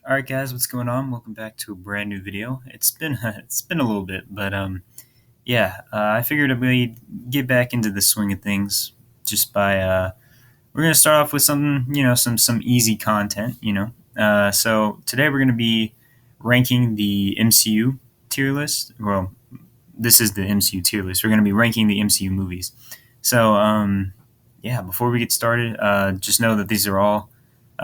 All right, guys, what's going on? Welcome back to a brand new video. It's been it's been a little bit, but I figured we'd get back into the swing of things just by we're gonna start off with some easy content. So today we're gonna be ranking the MCU tier list. Well, this is the MCU tier list. We're gonna be ranking the MCU movies. So before we get started, just know that these are all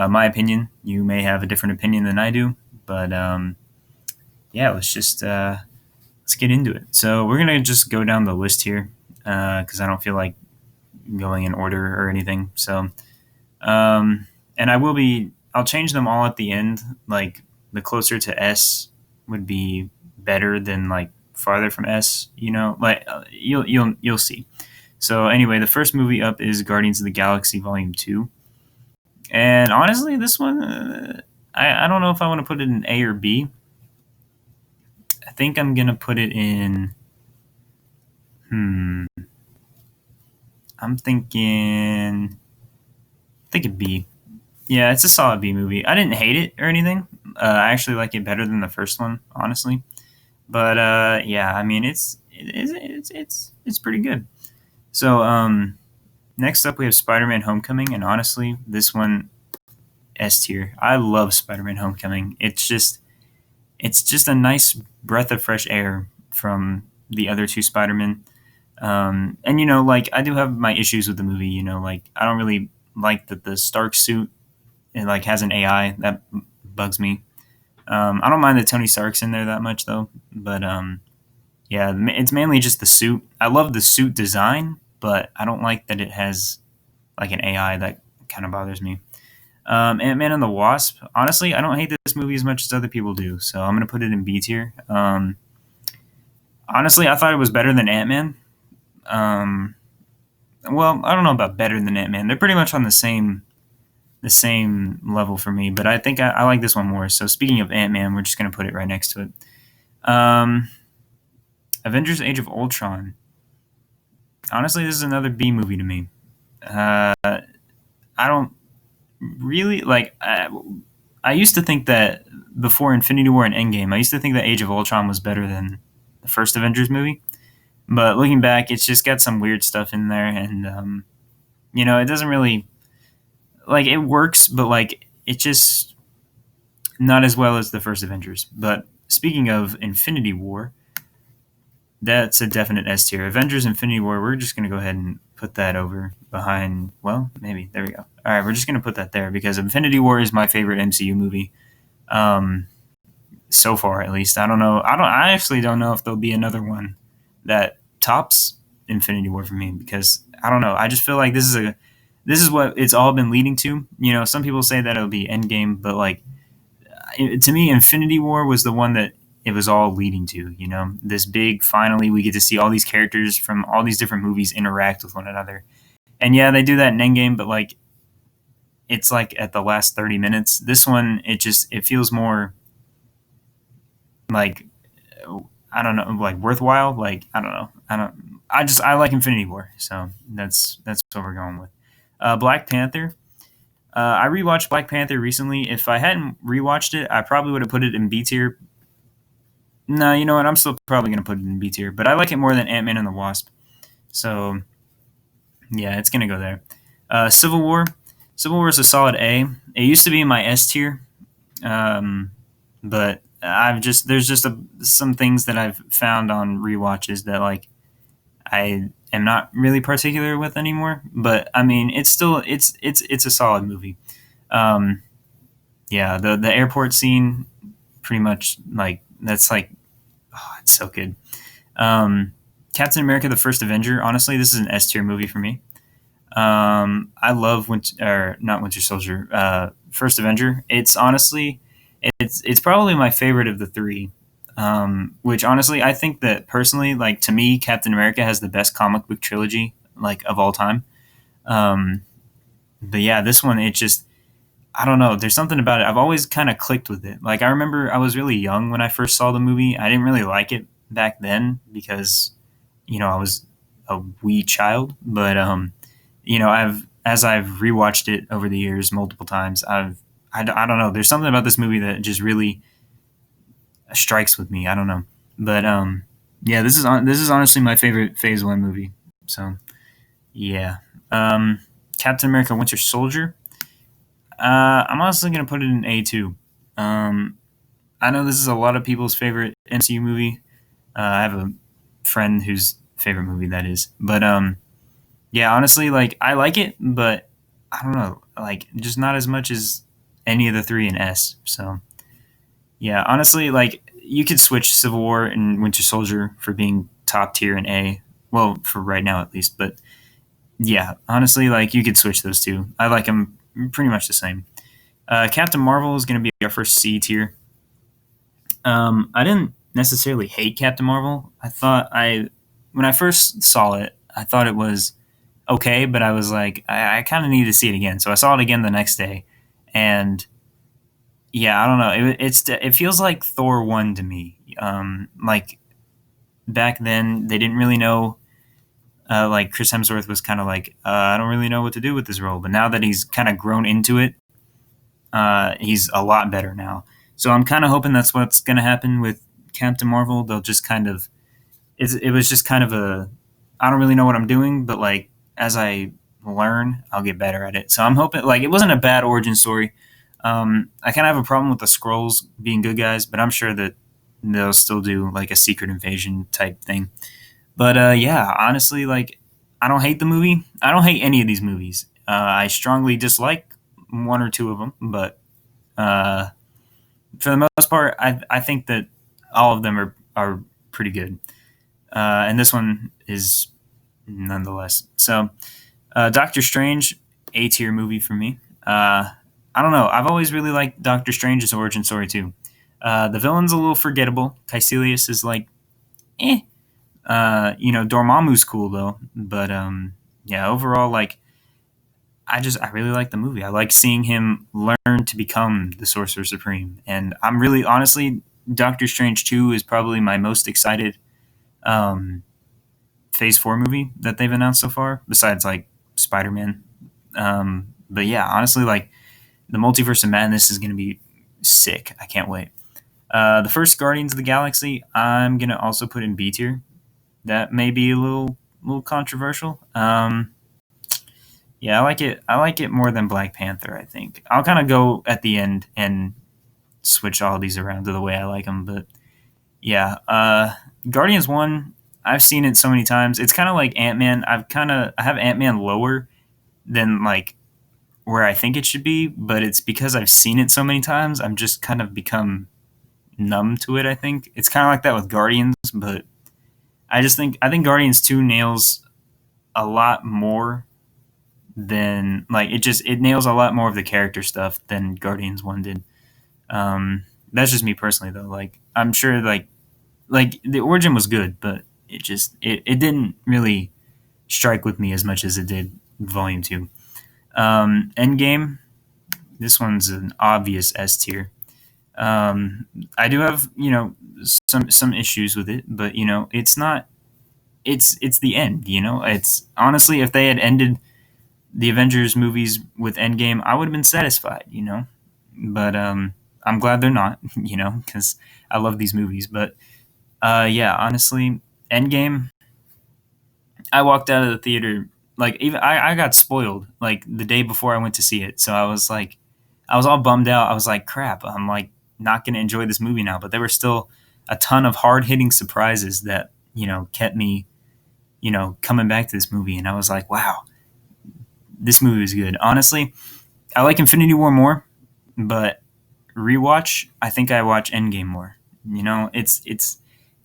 my opinion. You may have a different opinion than I do, but let's get into it. So we're gonna just go down the list here because I don't feel like going in order or anything. So and I'll change them all at the end. Like the closer to S would be better than like farther from S. You'll see. So anyway, the first movie up is Guardians of the Galaxy Volume 2. And honestly, this one, I don't know if I want to put it in A or B. I think I'm going to put it in, I'm thinking B. Yeah, it's a solid B movie. I didn't hate it or anything. I actually like it better than the first one, honestly. But I mean, it's pretty good. So next up, we have Spider-Man: Homecoming, and honestly, this one S tier. I love Spider-Man: Homecoming. It's just a nice breath of fresh air from the other two Spider-Man. And like I do have my issues with the movie. Like I don't really like that the Stark suit it like has an AI that bugs me. I don't mind that Tony Stark's in there that much though, but it's mainly just the suit. I love the suit design, but I don't like that it has like an AI that kind of bothers me. Ant Man and the Wasp. Honestly, I don't hate this movie as much as other people do, so I'm gonna put it in B tier. Honestly, I thought it was better than Ant Man. Um, well, I don't know about better than Ant Man. They're pretty much on the same level for me, but I think I like this one more. So speaking of Ant Man, we're just gonna put it right next to it. Avengers Age of Ultron. Honestly, this is another B movie to me. I don't really like. I used to think that before Infinity War and Endgame, I used to think that Age of Ultron was better than the first Avengers movie. But looking back, it's just got some weird stuff in there, and it doesn't really like it works, but like it just not as well as the first Avengers. But speaking of Infinity War, that's a definite S tier. Avengers Infinity War, we're just going to go ahead and put that over behind, well, maybe. There we go. All right, we're just going to put that there because Infinity War is my favorite MCU movie. Um, so far, at least. I don't know. I actually don't know if there'll be another one that tops Infinity War for me because I don't know. I just feel like this is what it's all been leading to. Some people say that it'll be Endgame, but like to me, Infinity War was the one that it was all leading to. This big finally we get to see all these characters from all these different movies interact with one another. And yeah, they do that in Endgame, but like it's like at the last 30 minutes. This one, it feels more like I don't know, like worthwhile. Like I don't know. I like Infinity War, so that's what we're going with. Black Panther. I rewatched Black Panther recently. If I hadn't rewatched it, I probably would have put it in B tier. No, you know what? I'm still probably gonna put it in B tier, but I like it more than Ant Man and the Wasp. So yeah, it's gonna go there. Civil War. Civil War is a solid A. It used to be in my S tier, but there's just some things that I've found on rewatches that like I am not really particular with anymore. But I mean, it's a solid movie. Um, yeah, the airport scene, pretty much like that's like oh, it's so good. Captain America: The First Avenger. Honestly, this is an S tier movie for me. I love not Winter Soldier. First Avenger. It's probably my favorite of the three. Which honestly, I think that personally, like to me, Captain America has the best comic book trilogy like of all time. Um, but yeah, this one it just I don't know. There's something about it. I've always kind of clicked with it. Like I remember I was really young when I first saw the movie. I didn't really like it back then because I was a wee child. But I've as I've rewatched it over the years multiple times, I don't know. There's something about this movie that just really strikes with me. I don't know, but yeah, this is honestly my favorite Phase One movie. So yeah, um, Captain America: Winter Soldier. I'm honestly gonna put it in A2. Um, I know this is a lot of people's favorite MCU movie. I have a friend whose favorite movie that is, but yeah, honestly, like I like it, but I don't know, like just not as much as any of the three in S. So yeah, honestly, like you could switch Civil War and Winter Soldier for being top tier in A. Well, for right now at least, but yeah, honestly, like you could switch those two. I like them pretty much the same. Captain Marvel is going to be our first C tier. I didn't necessarily hate Captain Marvel. When I first saw it, I thought it was okay, but I was like, I kind of need to see it again. So I saw it again the next day, and yeah, I don't know. It feels like Thor one to me. Like back then, they didn't really know. Like Chris Hemsworth was kind of like, I don't really know what to do with this role, but now that he's kind of grown into it, he's a lot better now. So I'm kind of hoping that's what's going to happen with Captain Marvel. They'll just kind of it was just kind of a I don't really know what I'm doing, but like as I learn, I'll get better at it. So I'm hoping like it wasn't a bad origin story. I kind of have a problem with the scrolls being good guys, but I'm sure that they'll still do like a secret invasion type thing. But yeah, honestly, like I don't hate the movie. I don't hate any of these movies. I strongly dislike one or two of them, but uh, for the most part, I think that all of them are pretty good. And this one is nonetheless. So, Doctor Strange, A tier movie for me. I don't know. I've always really liked Doctor Strange's origin story too. The villain's a little forgettable. Caecilius is like, eh. Dormammu's cool though, but yeah, overall, like, I really like the movie. I like seeing him learn to become the Sorcerer Supreme, and I'm really honestly, Doctor Strange 2 is probably my most excited um, Phase 4 movie that they've announced so far, besides like Spider Man. But yeah, honestly, like the Multiverse of Madness is going to be sick. I can't wait. The first Guardians of the Galaxy, I'm gonna also put in B tier. That may be a little controversial. Yeah, I like it. I like it more than Black Panther. I think I'll kind of go at the end and switch all these around to the way I like them. But yeah, Guardians one, I've seen it so many times. It's kind of like Ant Man. I have Ant Man lower than like where I think it should be, but it's because I've seen it so many times. I'm just kind of become numb to it. I think it's kind of like that with Guardians, but I think Guardians two nails a lot more than like it nails a lot more of the character stuff than Guardians one did. That's just me personally though. Like I'm sure like the origin was good, but it didn't really strike with me as much as it did Volume Two. Endgame. This one's an obvious S tier. I do have some issues with it, but it's not. It's the end. It's honestly if they had ended the Avengers movies with Endgame, I would have been satisfied. But I'm glad they're not. Because I love these movies. But yeah, honestly, Endgame. I walked out of the theater like even I got spoiled like the day before I went to see it. So I was like, I was all bummed out. I was like, crap. I'm like not going to enjoy this movie now. But there were still a ton of hard hitting surprises that kept me coming back to this movie. And I was like, wow, this movie was good. Honestly, I like Infinity War more, but rewatch, I think I watch Endgame more. It's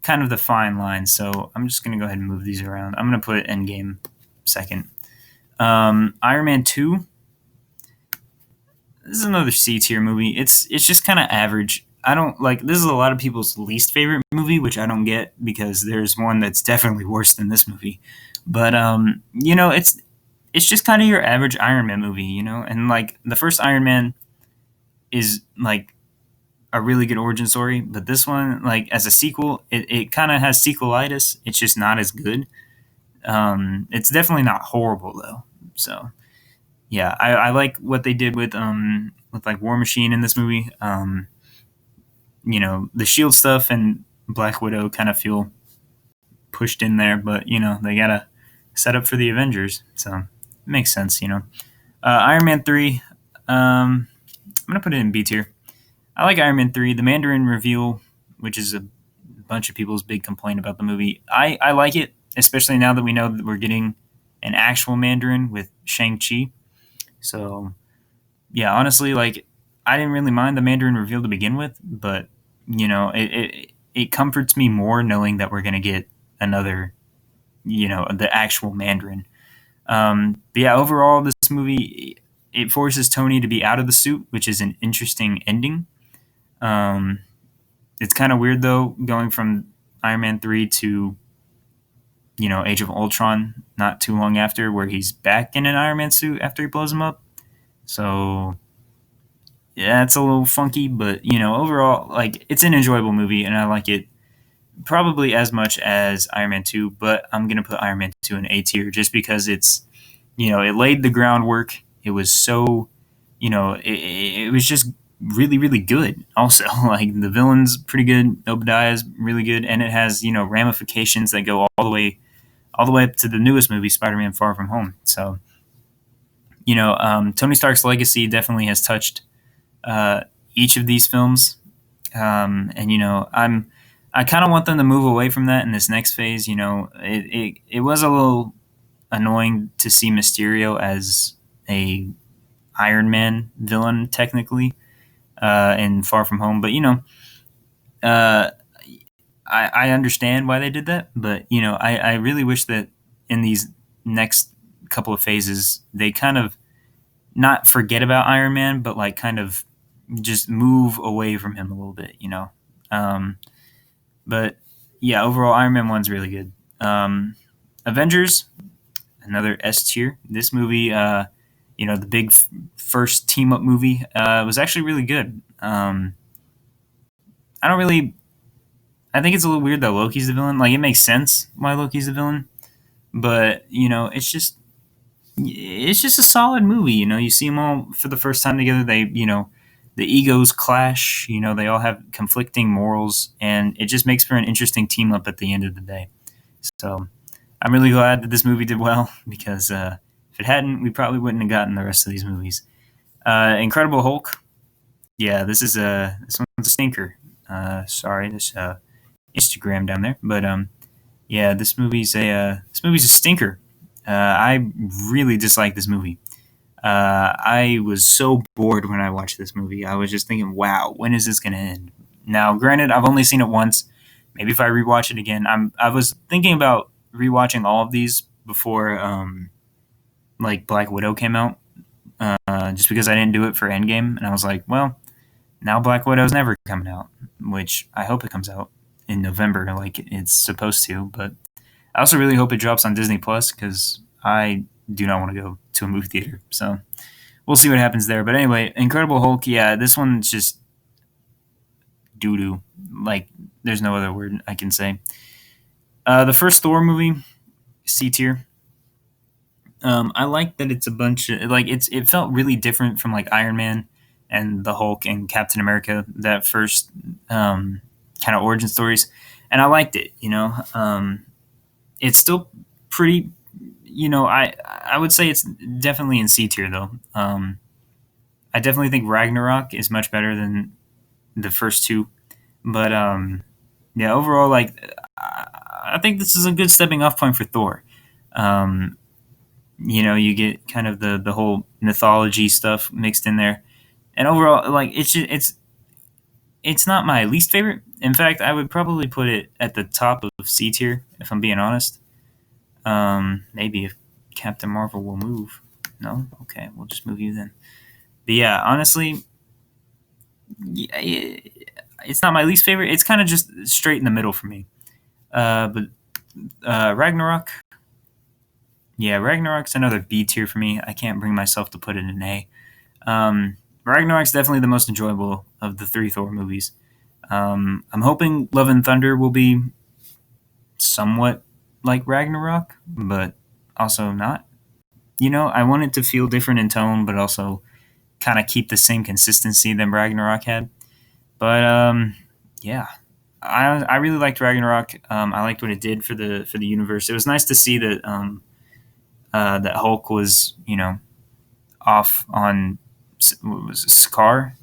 kind of the fine line. So I'm just gonna go ahead and move these around. I'm gonna put Endgame second. Iron Man 2. This is another C tier movie. It's just kind of average. I don't like this is a lot of people's least favorite movie, which I don't get because there's one that's definitely worse than this movie. But it's just kind of your average Iron Man movie, and like the first Iron Man is like a really good origin story, but this one, like as a sequel, it kind of has sequelitis. It's just not as good. It's definitely not horrible though. So yeah, I like what they did with with like War Machine in this movie. The Shield stuff and Black Widow kind of feel pushed in there, but they gotta set up for the Avengers, so it makes sense. Iron Man 3. I'm gonna put it in B tier. I like Iron Man 3. The Mandarin reveal, which is a bunch of people's big complaint about the movie. I like it, especially now that we know that we're getting an actual Mandarin with Shang-Chi. So, yeah, honestly, like, I didn't really mind the Mandarin reveal to begin with, but, it comforts me more knowing that we're going to get another, the actual Mandarin. But yeah, overall, this movie, it forces Tony to be out of the suit, which is an interesting ending. Um, it's kind of weird though, going from Iron Man 3 to Age of Ultron, not too long after, where he's back in an Iron Man suit after he blows him up. So yeah, it's a little funky, but overall, like, it's an enjoyable movie, and I like it probably as much as Iron Man 2. But I'm gonna put Iron Man 2 in A tier just because it laid the groundwork. It was so, it was just really, really good. Also, like, the villain's pretty good. Obadiah's really good, and it has ramifications that go all the way up to the newest movie, Spider-Man Far From Home. So, Tony Stark's legacy definitely has touched uh, each of these films, and I kind of want them to move away from that in this next phase. It was a little annoying to see Mysterio as a Iron Man villain, technically, in Far From Home. But uh, I understand why they did that. But I really wish that in these next couple of phases they kind of not forget about Iron Man, but like kind of just move away from him a little bit. Um, but yeah, overall, Iron Man 1's really good. Avengers, another S tier. This movie, the big first team up movie, was actually really good. I don't really. I think it's a little weird that Loki's the villain. Like, it makes sense why Loki's the villain, but it's just a solid movie. You see them all for the first time together. The egos clash. They all have conflicting morals, and it just makes for an interesting team up at the end of the day. So I'm really glad that this movie did well because if it hadn't, we probably wouldn't have gotten the rest of these movies. Incredible Hulk. Yeah, this one's a stinker. Sorry, this Instagram down there, but yeah, this movie's a stinker. I really dislike this movie. I was so bored when I watched this movie. I was just thinking, wow, when is this going to end? Now, granted, I've only seen it once. Maybe if I rewatch it again, I was thinking about rewatching all of these before, like, Black Widow came out, just because I didn't do it for Endgame, and I was like, well, now Black Widow's never coming out, which I hope it comes out in November, like it's supposed to. But I also really hope it drops on Disney Plus because I do not want to go to a movie theater. So we'll see what happens there. But anyway, Incredible Hulk, yeah, this one's just doo doo. Like, there's no other word I can say. The first Thor movie, C tier. I like that it's a bunch of, like, it felt really different from like Iron Man and the Hulk and Captain America, that first kind of origin stories, and I liked it. It's still pretty. I would say it's definitely in C tier though. I definitely think Ragnarok is much better than the first two, but yeah, overall, like, I think this is a good stepping off point for Thor. Um, you get kind of the whole mythology stuff mixed in there, and overall, like, it's not my least favorite. In fact, I would probably put it at the top of C tier if I'm being honest. Maybe if Captain Marvel will move. No, okay, we'll just move you then. But yeah, honestly, yeah, it's not my least favorite. It's kind of just straight in the middle for me. But Ragnarok, yeah, Ragnarok's another B tier for me. I can't bring myself to put it in A. Ragnarok's definitely the most enjoyable of the three Thor movies. I'm hoping Love and Thunder will be somewhat like Ragnarok, but also not. I want it to feel different in tone, but also kind of keep the same consistency that Ragnarok had. But yeah, I really liked Ragnarok. I liked what it did for the universe. It was nice to see that that Hulk was, off on what was it, Scar.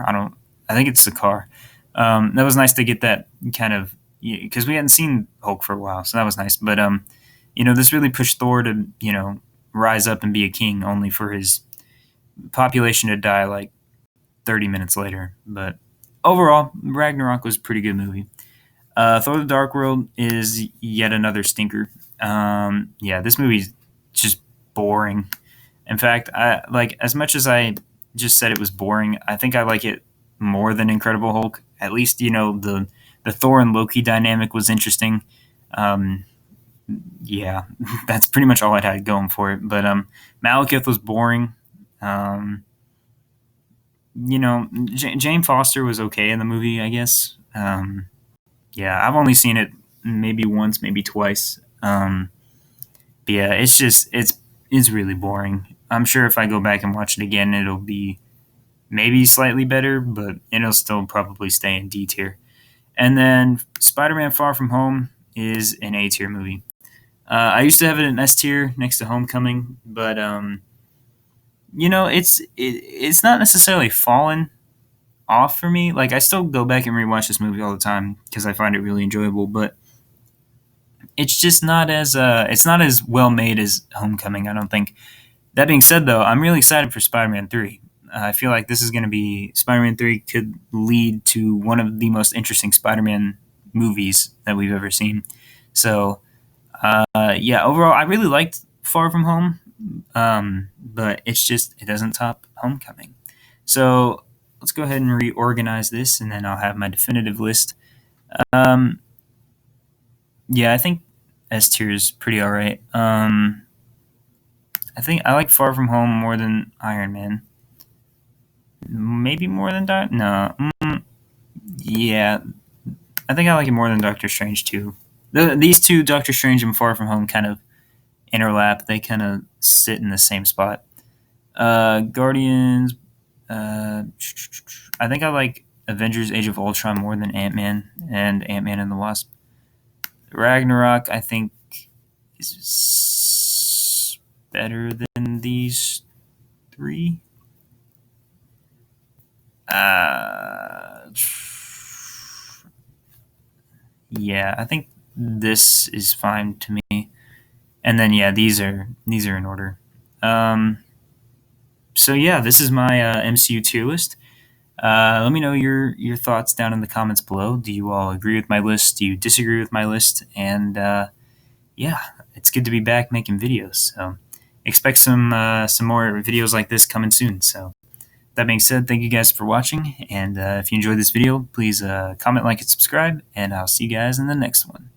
I don't. I think it's Scar. That was nice to get that kind of, because we hadn't seen Hulk for a while, so that was nice. But this really pushed Thor to rise up and be a king, only for his population to die like 30 minutes later. But overall, Ragnarok was a pretty good movie. Thor: The Dark World is yet another stinker. Yeah, this movie's just boring. In fact, I like, as much as I just said it was boring, I think I like it more than Incredible Hulk. At least the Thor and Loki dynamic was interesting. Um, yeah, that's pretty much all I had going for it. But Malekith was boring. Um, Jane Foster was okay in the movie, I guess. Yeah, I've only seen it maybe once, maybe twice. But yeah, it's really boring. I'm sure if I go back and watch it again, it'll be maybe slightly better, but it'll still probably stay in D tier. And then Spider-Man Far From Home is an A tier movie. I used to have it in S tier next to Homecoming, but it's not necessarily fallen off for me. Like, I still go back and rewatch this movie all the time because I find it really enjoyable, but it's just not as well made as Homecoming, I don't think. That being said, though, I'm really excited for Spider-Man 3. I feel like this is going to be Spider-Man 3 could lead to one of the most interesting Spider-Man movies that we've ever seen. So, yeah, overall, I really liked Far From Home, but it doesn't top Homecoming. So, let's go ahead and reorganize this, and then I'll have my definitive list. Um, yeah, I think S tier is pretty alright. I think I like Far From Home more than Iron Man. Maybe more than no. Yeah, I think I like it more than Doctor Strange too. These two, Doctor Strange and Far From Home, kind of interlap. They kind of sit in the same spot. Guardians. I think I like Avengers: Age of Ultron more than Ant-Man and Ant-Man and the Wasp. Ragnarok, I think, is better than these three. Yeah, I think this is fine to me. And then yeah, these are in order. Um, so yeah, this is my MCU tier list. Let me know your thoughts down in the comments below. Do you all agree with my list? Do you disagree with my list? And yeah, it's good to be back making videos. So expect some more videos like this coming soon. So that being said, thank you guys for watching. And if you enjoyed this video, please comment, like, and subscribe. And I'll see you guys in the next one.